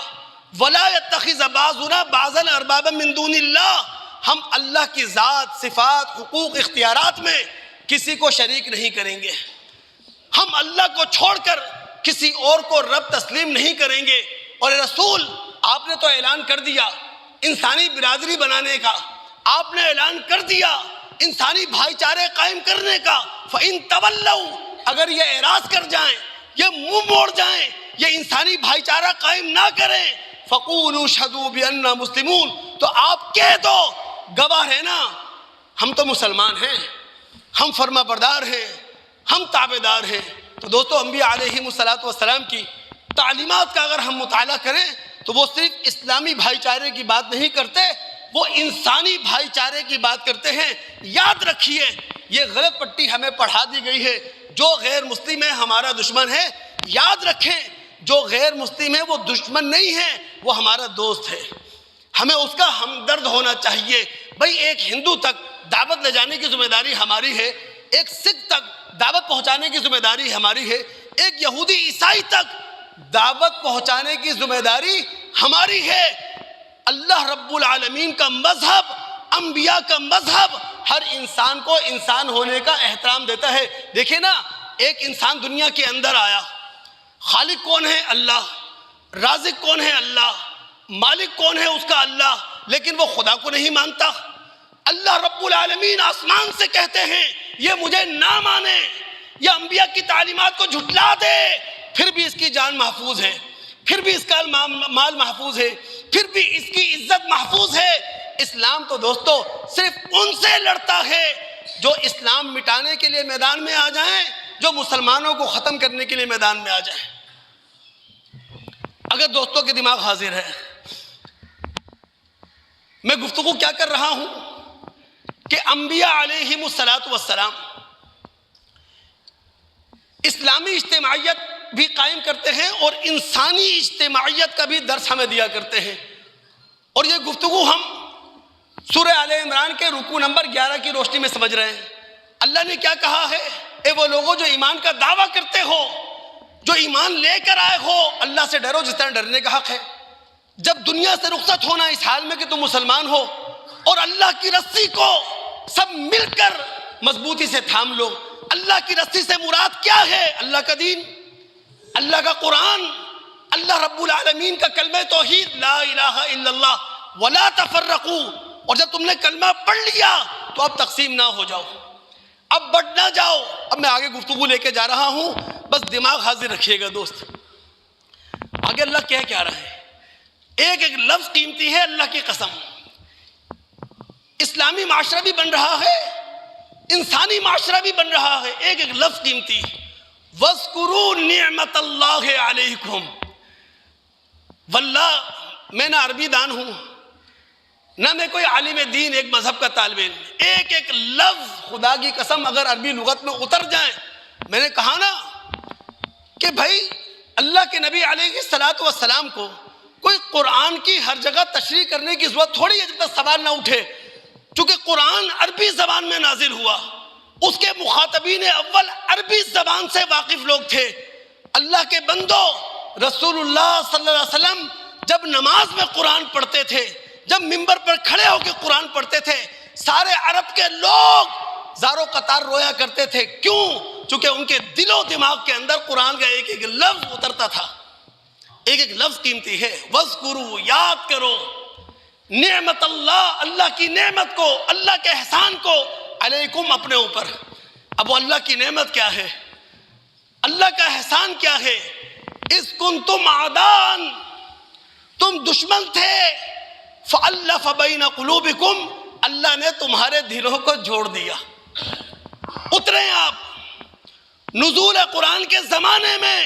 ولا یتخذ بعضنا بعضا اربابا من دون اللہ، ہم اللہ کی ذات، صفات، حقوق، اختیارات میں کسی کو شریک نہیں کریں گے، ہم اللہ کو چھوڑ کر کسی اور کو رب تسلیم نہیں کریں گے۔ اور رسول، آپ نے تو اعلان کر دیا انسانی برادری بنانے کا، آپ نے اعلان کر دیا انسانی بھائی چارے قائم کرنے کا، فَإِن تَوَلَّوْا، اگر یہ اعراض کر جائیں، یہ منہ موڑ جائیں، یہ انسانی بھائی چارہ قائم نہ کریں، فَقُولُوا اشْهَدُوا بِأَنَّا مُسْلِمُونَ، تو آپ کہہ دو، گواہ ہے نا، ہم تو مسلمان ہیں۔ ہم فرما بردار ہیں، ہم تابعدار ہیں۔ تو دوستو انبیاء علیہم الصلوۃ والسلام کی تعلیمات کا اگر ہم مطالعہ کریں تو وہ صرف اسلامی بھائی چارے کی بات نہیں کرتے، وہ انسانی بھائی چارے کی بات کرتے ہیں۔ یاد رکھیے یہ غلط پٹی ہمیں پڑھا دی گئی ہے، جو غیر مسلم ہے ہمارا دشمن ہے۔ یاد رکھیں جو غیر مسلم ہے وہ دشمن نہیں ہے، وہ ہمارا دوست ہے، ہمیں اس کا ہمدرد ہونا چاہیے۔ بھائی ایک ہندو تک دعوت لے جانے کی ذمہ داری ہماری ہے، ایک سکھ تک دعوت پہنچانے کی ذمہ داری ہماری ہے، ایک یہودی عیسائی تک دعوت پہنچانے کی ذمہ داری ہماری ہے۔ اللہ رب العالمین کا مذہب، انبیاء کا مذہب ہر انسان کو انسان ہونے کا احترام دیتا ہے۔ دیکھیں نا، ایک انسان دنیا کے اندر آیا، خالق کون ہے؟ اللہ۔ رازق کون ہے؟ اللہ۔ مالک کون ہے؟ اس کا اللہ، لیکن وہ خدا کو نہیں مانتا۔ اللہ رب العالمین آسمان سے کہتے ہیں یہ مجھے نہ مانے، یہ انبیاء کی تعلیمات کو جھٹلا دے، پھر بھی اس کی جان محفوظ ہے، پھر بھی اس کا مال محفوظ ہے، پھر بھی اس کی عزت محفوظ ہے۔ اسلام تو دوستو صرف ان سے لڑتا ہے جو اسلام مٹانے کے لیے میدان میں آ جائیں، جو مسلمانوں کو ختم کرنے کے لیے میدان میں آ جائیں۔ اگر دوستوں کے دماغ حاضر ہے، میں گفتگو کیا کر رہا ہوں کہ انبیاء علیہم الصلوۃ والسلام اسلامی اجتماعیت بھی قائم کرتے ہیں اور انسانی اجتماعیت کا بھی درس ہمیں دیا کرتے ہیں۔ اور یہ گفتگو ہم سورہ آل عمران کے رکوع نمبر 11 کی روشنی میں سمجھ رہے ہیں۔ اللہ نے کیا کہا ہے؟ اے وہ لوگوں جو ایمان کا دعویٰ کرتے ہو، جو ایمان لے کر آئے ہو، اللہ سے ڈرو جس طرح ڈرنے کا حق ہے۔ جب دنیا سے رخصت ہونا اس حال میں کہ تم مسلمان ہو، اور اللہ کی رسی کو سب مل کر مضبوطی سے تھام لو۔ اللہ کی رسی سے مراد کیا ہے؟ اللہ کا دین، اللہ کا قرآن، اللہ رب العالمین کا کلمہ توحید، لا الہ الا اللہ ولا تفرقوا۔ اور جب تم نے کلمہ پڑھ لیا تو اب تقسیم نہ ہو جاؤ، اب بٹ نہ جاؤ۔ اب میں آگے گفتگو لے کے جا رہا ہوں، بس دماغ حاضر رکھیے گا دوست۔ آگے اللہ کیا رہا ہے؟ ایک ایک لفظ قیمتی ہے، اللہ کی قسم۔ اسلامی معاشرہ بھی بن رہا ہے، انسانی معاشرہ بھی بن رہا ہے، ایک ایک لفظ قیمتی۔ وَاذْكُرُوا نِعْمَةَ اللَّهِ عَلَيْكُمْ۔ واللہ میں نہ عربی دان ہوں، نہ میں کوئی عالم دین، ایک مذہب کا طالب علم۔ ایک ایک لفظ خدا کی قسم اگر عربی لغت میں اتر جائیں، میں نے کہا نا کہ بھائی اللہ کے نبی علیہ الصلوۃ والسلام کو کوئی قرآن کی ہر جگہ تشریح کرنے کی ضرورت تھوڑی ہے جب تک سوال نہ اٹھے، چونکہ قرآن عربی زبان میں نازل ہوا، اس کے مخاطبین اول عربی زبان سے واقف لوگ تھے۔ اللہ کے بندو، رسول اللہ صلی اللہ علیہ وسلم جب نماز میں قرآن پڑھتے تھے، جب منبر پر کھڑے ہو کے قرآن پڑھتے تھے، سارے عرب کے لوگ زارو قطار رویا کرتے تھے۔ کیوں؟ چونکہ ان کے دل و دماغ کے اندر قرآن کا ایک ایک لفظ اترتا تھا، ایک ایک لفظ قیمتی ہے۔ وَاذْكُرُوا، یاد کرو، نعمت اللہ، اللہ کی نعمت کو، اللہ کے احسان کو، علیکم، اپنے اوپر۔ اب وہ اللہ کی نعمت کیا ہے؟ اللہ کا احسان کیا ہے؟ اذ کنتم اعداء، تم دشمن تھے، فألف بین قلوبکم، اللہ نے تمہارے دلوں کو جوڑ دیا۔ اتریں آپ۔ نزول قرآن کے زمانے میں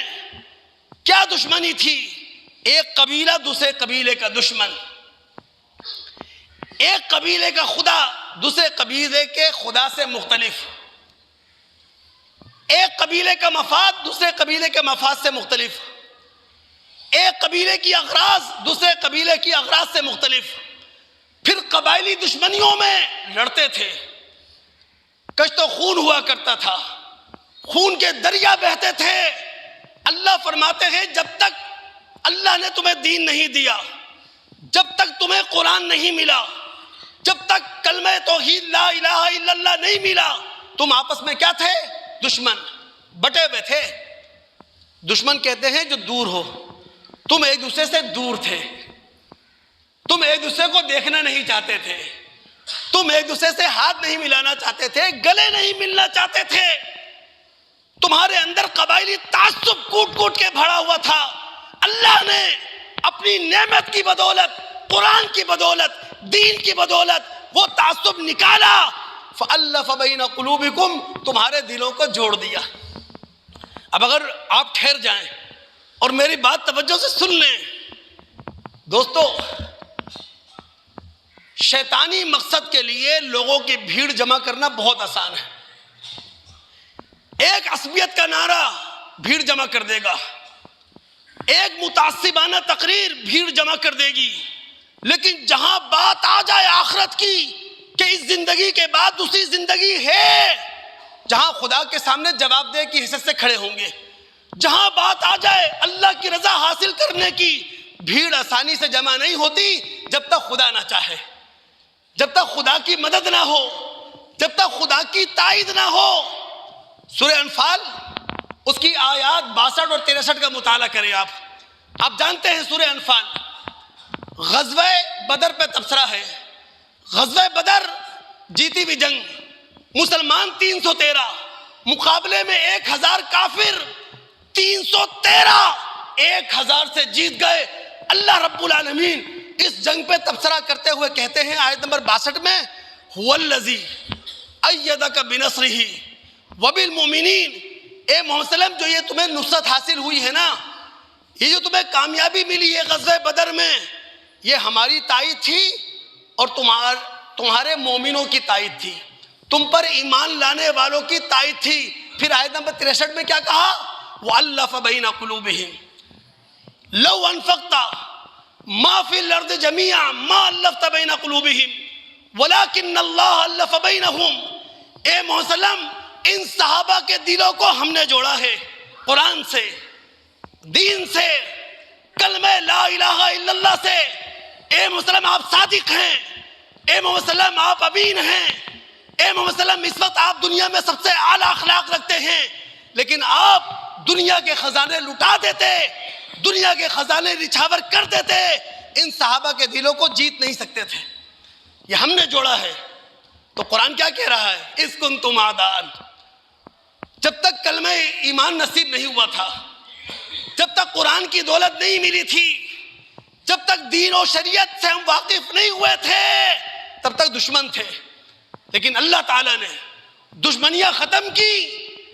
کیا دشمنی تھی؟ ایک قبیلہ دوسرے قبیلے کا دشمن، ایک قبیلے کا خدا دوسرے قبیلے کے خدا سے مختلف، ایک قبیلے کا مفاد دوسرے قبیلے کے مفاد سے مختلف، ایک قبیلے کی اغراض دوسرے قبیلے کی اغراض سے مختلف۔ پھر قبائلی دشمنیوں میں لڑتے تھے، کشت و خون ہوا کرتا تھا، خون کے دریا بہتے تھے۔ اللہ فرماتے ہیں جب تک اللہ نے تمہیں دین نہیں دیا، جب تک تمہیں قرآن نہیں ملا، جب تک کلمہ توحید لا الہ الا اللہ نہیں ملا، تم آپس میں کیا تھے؟ دشمن، بٹے ہوئے تھے۔ دشمن کہتے ہیں جو دور ہو، تم ایک دوسرے سے دور تھے، تم ایک دوسرے کو دیکھنا نہیں چاہتے تھے، تم ایک دوسرے سے ہاتھ نہیں ملانا چاہتے تھے، گلے نہیں ملنا چاہتے تھے، تمہارے اندر قبائلی تعصب کوٹ کوٹ کے بھرا ہوا تھا۔ اللہ نے اپنی نعمت کی بدولت، قرآن کی بدولت، دین کی بدولت وہ تعصب نکالا، فَأَلَّفَ بَيْنَ قُلُوبِكُمْ، تمہارے دلوں کو جوڑ دیا۔ اب اگر آپ ٹھہر جائیں اور میری بات توجہ سے سن لیں دوستو، شیطانی مقصد کے لیے لوگوں کی بھیڑ جمع کرنا بہت آسان ہے۔ ایک عصبیت کا نعرہ بھیڑ جمع کر دے گا، ایک متعصبانہ تقریر بھیڑ جمع کر دے گی، لیکن جہاں بات آ جائے آخرت کی کہ اس زندگی کے بعد دوسری زندگی ہے، جہاں خدا کے سامنے جواب دہ کی حیثیت سے کھڑے ہوں گے، جہاں بات آ جائے اللہ کی رضا حاصل کرنے کی، بھیڑ آسانی سے جمع نہیں ہوتی جب تک خدا نہ چاہے، جب تک خدا کی مدد نہ ہو، جب تک خدا کی تائید نہ ہو۔ سورہ انفال اس کی آیات 62 اور 63 کا مطالعہ کریں آپ جانتے ہیں سورہ انفال غزوہ بدر پہ تبصرہ ہے۔ غزوہ بدر جیتی ہوئی جنگ، مسلمان 313 مقابلے میں 1000 کافر، 313 1000 سے جیت گئے۔ اللہ رب العالمین اس جنگ پہ تبصرہ کرتے ہوئے کہتے ہیں آیت نمبر 62 میں، هو الذی ایدک بنصرہ وبالمؤمنین، اے محمد صلی اللہ علیہ وسلم جو یہ تمہیں نصرت حاصل ہوئی ہے نا، یہ جو تمہیں کامیابی ملی ہے غزوہ بدر میں، یہ ہماری تائید تھی اور تمہارے مومنوں کی تائید تھی، تم پر ایمان لانے والوں کی تائید تھی۔ پھر آیت نمبر 63 میں کیا کہا؟ وَأَلَّفَ بَيْنَ قُلُوبِهِمْ لَوْ أَنفَقْتَ مَا فِي الْأَرْضِ جَمِيعًا مَا أَلَّفْتَ بَيْنَ قُلُوبِهِمْ وَلَكِنَّ اللَّهَ أَلَّفَ بَيْنَهُمْ۔ اے محمد صلی اللہ علیہ وسلم، ان صحابہ کے دلوں کو ہم نے جوڑا ہے قرآن سے، دین سے، کلمہ لا الہ الا اللہ سے۔ اے محمد صلی اللہ علیہ وسلم آپ صادق ہیں، اے محمد صلی اللہ علیہ وسلم آپ امین ہیں، اے محمد صلی اللہ علیہ وسلم اس وقت آپ دنیا میں سب سے اعلیٰ اخلاق رکھتے ہیں، لیکن آپ دنیا کے خزانے لٹا دیتے، دنیا کے خزانے نچھاور کر دیتے، ان صحابہ کے دلوں کو جیت نہیں سکتے تھے، یہ ہم نے جوڑا ہے۔ تو قرآن کیا کہہ رہا ہے؟ اذ کنتم اعداء، جب تک کلمہ ایمان نصیب نہیں ہوا تھا، جب تک قرآن کی دولت نہیں ملی تھی، جب تک دین و شریعت سے ہم واقف نہیں ہوئے تھے، تب تک دشمن تھے، لیکن اللہ تعالیٰ نے دشمنیاں ختم کی،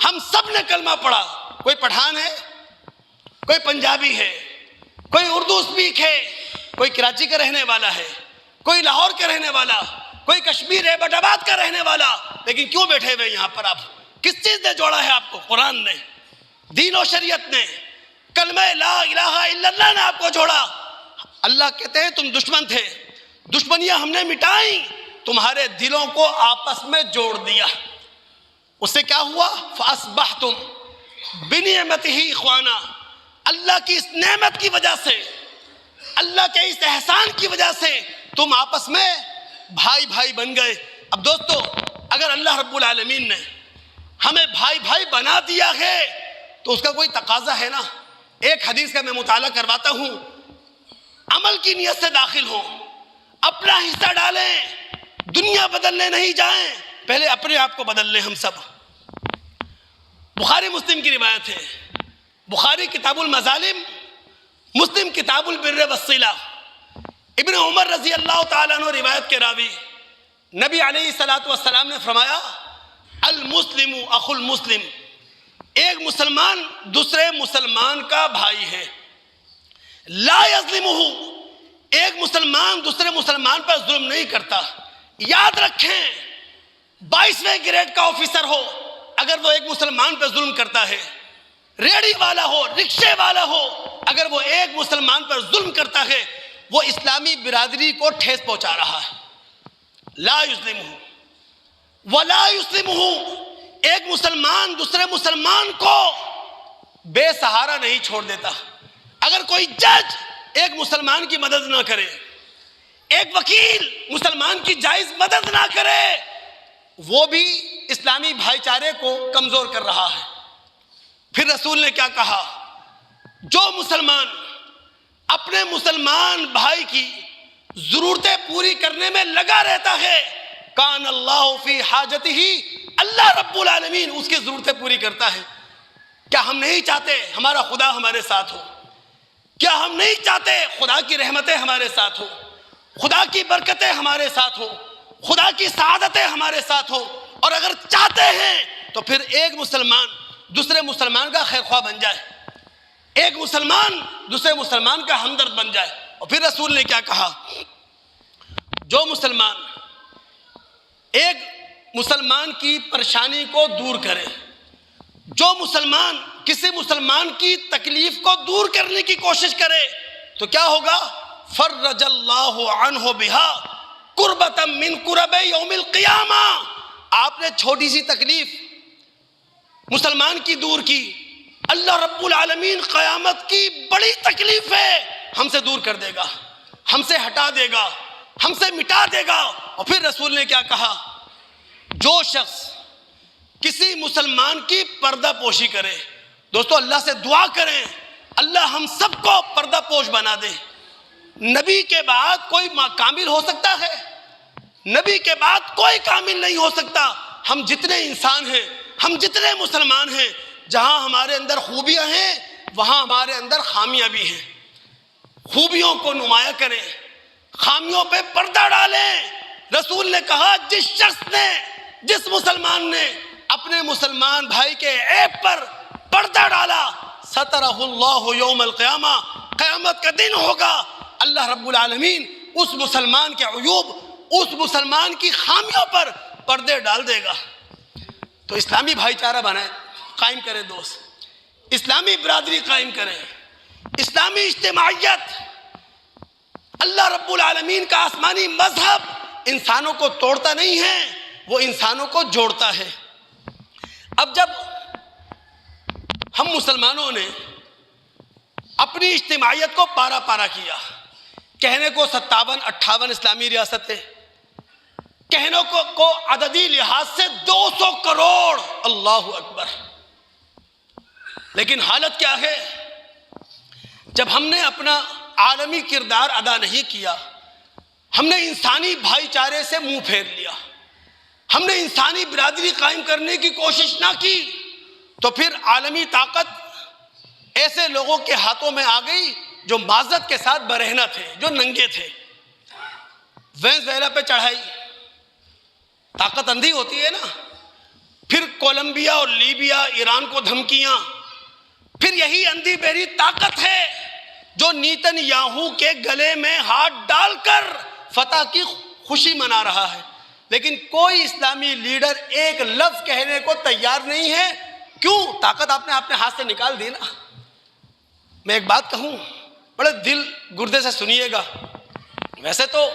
ہم سب نے کلمہ پڑھا، کوئی پٹھان ہے، کوئی پنجابی ہے، کوئی اردو سپیک ہے، کوئی کراچی کا رہنے والا ہے، کوئی لاہور کا رہنے والا، کوئی کشمیر ہے بٹ آباد کا رہنے والا، لیکن کیوں بیٹھے ہوئے یہاں پر؟ آپ کس چیز نے جوڑا ہے آپ کو؟ قرآن نے، دین و شریعت نے، کلمہ لا الہ الا اللہ نے آپ کو جوڑا۔ اللہ کہتے ہیں تم دشمن تھے، دشمنیاں ہم نے مٹائیں، تمہارے دلوں کو آپس میں جوڑ دیا۔ اس سے کیا ہوا؟ فَأَصْبَحْتُمْ بِنِعْمَتِهِ إِخْوَانًا، اللہ کی اس نعمت کی وجہ سے، اللہ کے اس احسان کی وجہ سے تم آپس میں بھائی بھائی بن گئے۔ اب دوستو، اگر اللہ رب العالمین نے ہمیں بھائی بھائی بنا دیا ہے تو اس کا کوئی تقاضا ہے نا۔ ایک حدیث کا میں مطالعہ کرواتا ہوں، عمل کی نیت سے داخل ہو، اپنا حصہ ڈالیں، دنیا بدلنے نہیں جائیں، پہلے اپنے آپ کو بدل لیں ہم سب۔ بخاری مسلم کی روایت ہے، بخاری کتاب المظالم، مسلم کتاب البر والصلہ۔ ابن عمر رضی اللہ تعالیٰ عنہ روایت کے راوی، نبی علیہ الصلوۃ والسلام نے فرمایا المسلم اخو المسلم، ایک مسلمان دوسرے مسلمان کا بھائی ہے، لا یظلمہ، ایک مسلمان دوسرے مسلمان پر ظلم نہیں کرتا۔ یاد رکھیں 22ویں گریڈ کا آفیسر ہو، اگر وہ ایک مسلمان پر ظلم کرتا ہے، ریڑھی والا ہو، رکشے والا ہو، اگر وہ ایک مسلمان پر ظلم کرتا ہے، وہ اسلامی برادری کو ٹھیس پہنچا رہا ہے۔ لا یظلمہ ولا یسلمہ، ایک مسلمان دوسرے مسلمان کو بے سہارا نہیں چھوڑ دیتا۔ اگر کوئی جج ایک مسلمان کی مدد نہ کرے، ایک وکیل مسلمان کی جائز مدد نہ کرے، وہ بھی اسلامی بھائی چارے کو کمزور کر رہا ہے۔ پھر رسول نے کیا کہا؟ جو مسلمان اپنے مسلمان بھائی کی ضرورتیں پوری کرنے میں لگا رہتا ہے، کان اللہ فی حاجتہ، اللہ رب العالمین اس کی ضرورتیں پوری کرتا ہے۔ کیا ہم نہیں چاہتے ہمارا خدا ہمارے ساتھ ہو؟ کیا ہم نہیں چاہتے خدا کی رحمتیں ہمارے ساتھ ہو، خدا کی برکتیں ہمارے ساتھ ہو، خدا کی سعادتیں ہمارے ساتھ ہوں، اور اگر چاہتے ہیں تو پھر ایک مسلمان دوسرے مسلمان کا خیر خواہ بن جائے، ایک مسلمان دوسرے مسلمان کا ہمدرد بن جائے۔ اور پھر رسول نے کیا کہا؟ جو مسلمان ایک مسلمان کی پریشانی کو دور کرے، جو مسلمان کسی مسلمان کی تکلیف کو دور کرنے کی کوشش کرے، تو کیا ہوگا؟ فرج اللہ عنہ بہا قربۃ من قرب یوم القیامہ۔ آپ نے چھوٹی سی تکلیف مسلمان کی دور کی، اللہ رب العالمین قیامت کی بڑی تکلیف ہے ہم سے دور کر دے گا، ہم سے ہٹا دے گا، ہم سے مٹا دے گا۔ اور پھر رسول نے کیا کہا؟ جو شخص کسی مسلمان کی پردہ پوشی کرے، دوستو اللہ سے دعا کریں اللہ ہم سب کو پردہ پوش بنا دے۔ نبی کے بعد کوئی کامل ہو سکتا ہے؟ نبی کے بعد کوئی کامل نہیں ہو سکتا۔ ہم جتنے انسان ہیں، ہم جتنے مسلمان ہیں، جہاں ہمارے اندر خوبیاں ہیں وہاں ہمارے اندر خامیاں بھی ہیں۔ خوبیوں کو نمایاں کریں، خامیوں پہ پردہ ڈالیں۔ رسول نے کہا جس شخص نے، جس مسلمان نے اپنے مسلمان بھائی کے عیب پر پردہ ڈالا، سترہ اللہ یوم القیامہ، قیامت کا دن ہوگا اللہ رب العالمین اس مسلمان کے عیوب، اس مسلمان کی خامیوں پر پردے ڈال دے گا۔ تو اسلامی بھائی چارہ بنائیں، قائم کریں دوست، اسلامی برادری قائم کریں، اسلامی اجتماعیت۔ اللہ رب العالمین کا آسمانی مذہب انسانوں کو توڑتا نہیں ہے، وہ انسانوں کو جوڑتا ہے۔ اب جب ہم مسلمانوں نے اپنی اجتماعیت کو پارا پارا کیا، کہنے کو 57-58 اسلامی ریاستیں، کہنے کو عددی لحاظ سے 200 کروڑ، اللہ اکبر، لیکن حالت کیا ہے؟ جب ہم نے اپنا عالمی کردار ادا نہیں کیا، ہم نے انسانی بھائی چارے سے منہ پھیر لیا، ہم نے انسانی برادری قائم کرنے کی کوشش نہ کی، تو پھر عالمی طاقت ایسے لوگوں کے ہاتھوں میں آ گئی جو معذرت کے ساتھ برہنہ تھے، جو ننگے تھے۔ وینزویلا پہ چڑھائی، طاقت اندھی ہوتی ہے نا، پھر کولمبیا اور لیبیا، ایران کو دھمکیاں، پھر یہی اندھی بہری طاقت ہے جو نیتن یاہو کے گلے میں ہاتھ ڈال کر فتح کی خوشی منا رہا ہے، لیکن کوئی اسلامی لیڈر ایک لفظ کہنے کو تیار نہیں ہے۔ کیوں؟ طاقت آپ نے اپنے ہاتھ سے نکال دی نا۔ میں ایک بات کہوں، بڑے دل گردے سے سنیے گا، ویسے تو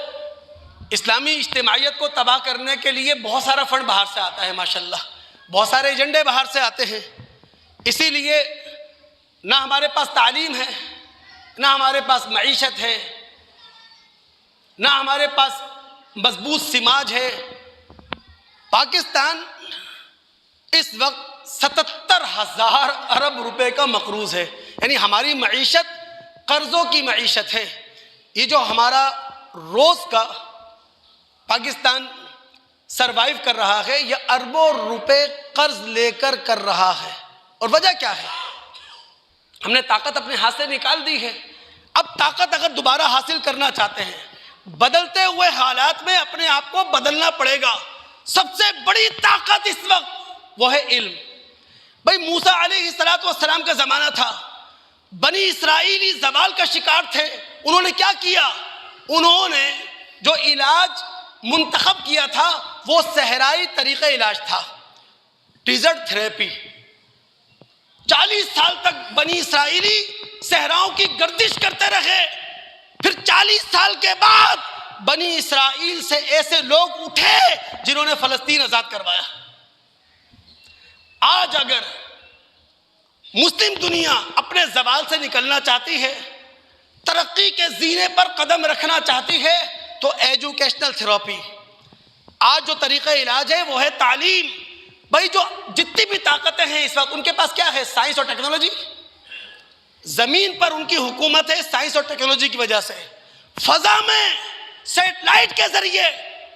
اسلامی اجتماعیت کو تباہ کرنے کے لیے بہت سارا فنڈ باہر سے آتا ہے، ماشاءاللہ بہت سارے ایجنڈے باہر سے آتے ہیں، اسی لیے نہ ہمارے پاس تعلیم ہے، نہ ہمارے پاس معیشت ہے، نہ ہمارے پاس مضبوط سماج ہے۔ پاکستان اس وقت 77,000 ارب روپے کا مقروض ہے، یعنی ہماری معیشت قرضوں کی معیشت ہے۔ یہ جو ہمارا روز کا پاکستان سروائیو کر رہا ہے، یہ اربوں روپے قرض لے کر کر رہا ہے، اور وجہ کیا ہے؟ ہم نے طاقت اپنے ہاتھ سے نکال دی ہے۔ اب طاقت اگر دوبارہ حاصل کرنا چاہتے ہیں، بدلتے ہوئے حالات میں اپنے آپ کو بدلنا پڑے گا۔ سب سے بڑی طاقت اس وقت وہ ہے علم۔ بھائی موسیٰ علیہ السلام کا زمانہ تھا، بنی اسرائیلی زوال کا شکار تھے، انہوں نے کیا کیا؟ انہوں نے جو علاج منتخب کیا تھا وہ صحرائی طریقہ علاج تھا، ڈیزرٹ تھراپی۔ 40 سال تک بنی اسرائیلی صحراؤں کی گردش کرتے رہے، پھر 40 سال کے بعد بنی اسرائیل سے ایسے لوگ اٹھے جنہوں نے فلسطین آزاد کروایا۔ آج اگر مسلم دنیا اپنے زوال سے نکلنا چاہتی ہے، ترقی کے زینے پر قدم رکھنا چاہتی ہے، تو ایجوکیشنل تھراپی، آج جو طریقہ علاج ہے وہ ہے تعلیم۔ بھائی جو جتنی بھی طاقتیں ہیں اس وقت ان کے پاس کیا ہے؟ سائنس اور ٹیکنالوجی۔ زمین پر ان کی حکومت ہے سائنس اور ٹیکنالوجی کی وجہ سے۔ فضا میں سیٹلائٹ کے ذریعے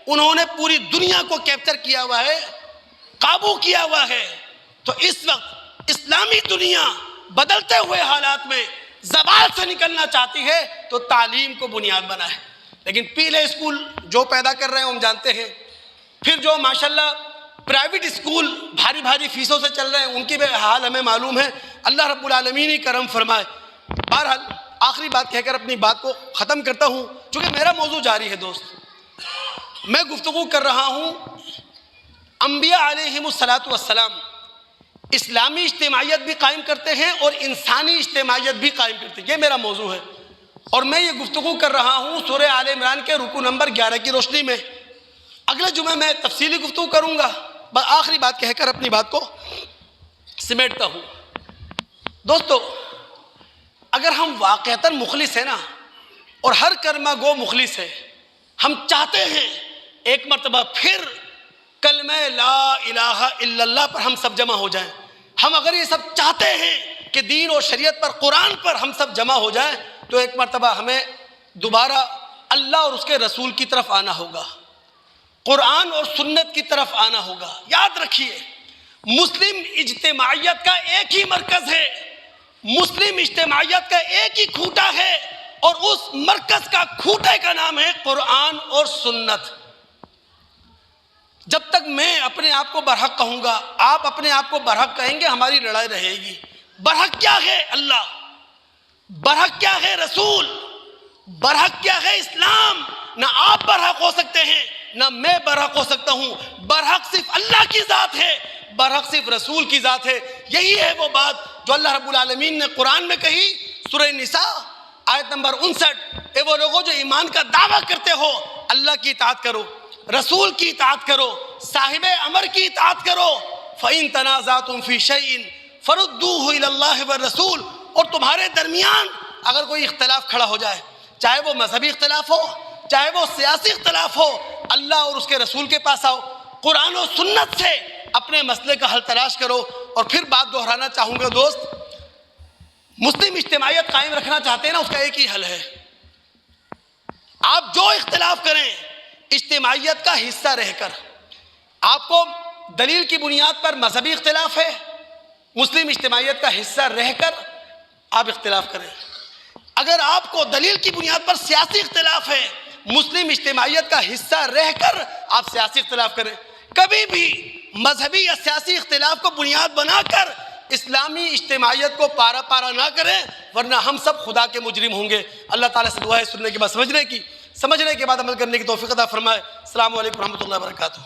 انہوں نے پوری دنیا کو کیپچر کیا ہوا ہے، قابو کیا ہوا ہے۔ تو اس وقت اسلامی دنیا بدلتے ہوئے حالات میں زوال سے نکلنا چاہتی ہے تو تعلیم کو بنیاد بنائے۔ لیکن پیلے اسکول جو پیدا کر رہے ہیں ہم جانتے ہیں، پھر جو ماشاءاللہ پرائیویٹ اسکول بھاری بھاری فیسوں سے چل رہے ہیں ان کی بھی حال ہمیں معلوم ہے، اللہ رب العالمین ہی کرم فرمائے۔ بہرحال آخری بات کہہ کر اپنی بات کو ختم کرتا ہوں، چونکہ میرا موضوع جاری ہے دوست، میں گفتگو کر رہا ہوں انبیاء علیہم السلام اسلامی اجتماعیت بھی قائم کرتے ہیں اور انسانی اجتماعیت بھی قائم کرتے ہیں، یہ میرا موضوع ہے، اور میں یہ گفتگو کر رہا ہوں سورہ آل عمران کے رکوع نمبر 11 کی روشنی میں۔ اگلے جمعے میں تفصیلی گفتگو کروں گا، بس آخری بات کہہ کر اپنی بات کو سمیٹتا ہوں۔ دوستو، اگر ہم واقعتاً مخلص ہیں نا، اور ہر کلمہ گو مخلص ہے، ہم چاہتے ہیں ایک مرتبہ پھر کلمہ لا الہ الا اللہ پر ہم سب جمع ہو جائیں، ہم اگر یہ سب چاہتے ہیں کہ دین اور شریعت پر، قرآن پر ہم سب جمع ہو جائیں، تو ایک مرتبہ ہمیں دوبارہ اللہ اور اس کے رسول کی طرف آنا ہوگا، قرآن اور سنت کی طرف آنا ہوگا۔ یاد رکھیے، مسلم اجتماعیت کا ایک ہی مرکز ہے، مسلم اجتماعیت کا ایک ہی کھوٹا ہے، اور اس مرکز کا کھوٹے کا نام ہے قرآن اور سنت۔ جب تک میں اپنے آپ کو برحق کہوں گا، آپ اپنے آپ کو برحق کہیں گے، ہماری لڑائی رہے گی۔ برحق کیا ہے؟ اللہ۔ برحق کیا ہے؟ رسول۔ برحق کیا ہے؟ اسلام۔ نہ آپ برحق ہو سکتے ہیں، نہ میں برحق ہو سکتا ہوں۔ برحق صرف اللہ کی ذات ہے، برحق صرف رسول کی ذات ہے۔ یہی ہے وہ بات جو اللہ رب العالمین نے قرآن میں کہی، سورہ نساء آیت نمبر 59، اے وہ لوگوں جو ایمان کا دعویٰ کرتے ہو، اللہ کی اطاعت کرو، رسول کی اطاعت کرو، صاحب امر کی اطاعت کرو۔ فَإِن تَنَازَعْتُمْ فِي شَيْءٍ فَرُدُّوهُ إِلَى اللَّهِ وَالرَّسُولِ، اور تمہارے درمیان اگر کوئی اختلاف کھڑا ہو جائے، چاہے وہ مذہبی اختلاف ہو، چاہے وہ سیاسی اختلاف ہو، اللہ اور اس کے رسول کے پاس آؤ، قرآن و سنت سے اپنے مسئلے کا حل تلاش کرو۔ اور پھر بات دہرانا چاہوں گا دوست، مسلم اجتماعیت قائم رکھنا چاہتے ہیں نا، اس کا ایک ہی حل ہے، آپ جو اختلاف کریں اجتماعیت کا حصہ رہ کر۔ آپ کو دلیل کی بنیاد پر مذہبی اختلاف ہے، مسلم اجتماعیت کا حصہ رہ کر آپ اختلاف کریں۔ اگر آپ کو دلیل کی بنیاد پر سیاسی اختلاف ہے، مسلم اجتماعیت کا حصہ رہ کر آپ سیاسی اختلاف کریں۔ کبھی بھی مذہبی یا سیاسی اختلاف کو بنیاد بنا کر اسلامی اجتماعیت کو پارا پارا نہ کریں، ورنہ ہم سب خدا کے مجرم ہوں گے۔ اللہ تعالیٰ سے دعا ہے سننے کے بعد سمجھنے کے بعد عمل کرنے کی توفیق عطا فرمائے۔ السلام علیکم ورحمۃ اللہ وبرکاتہ۔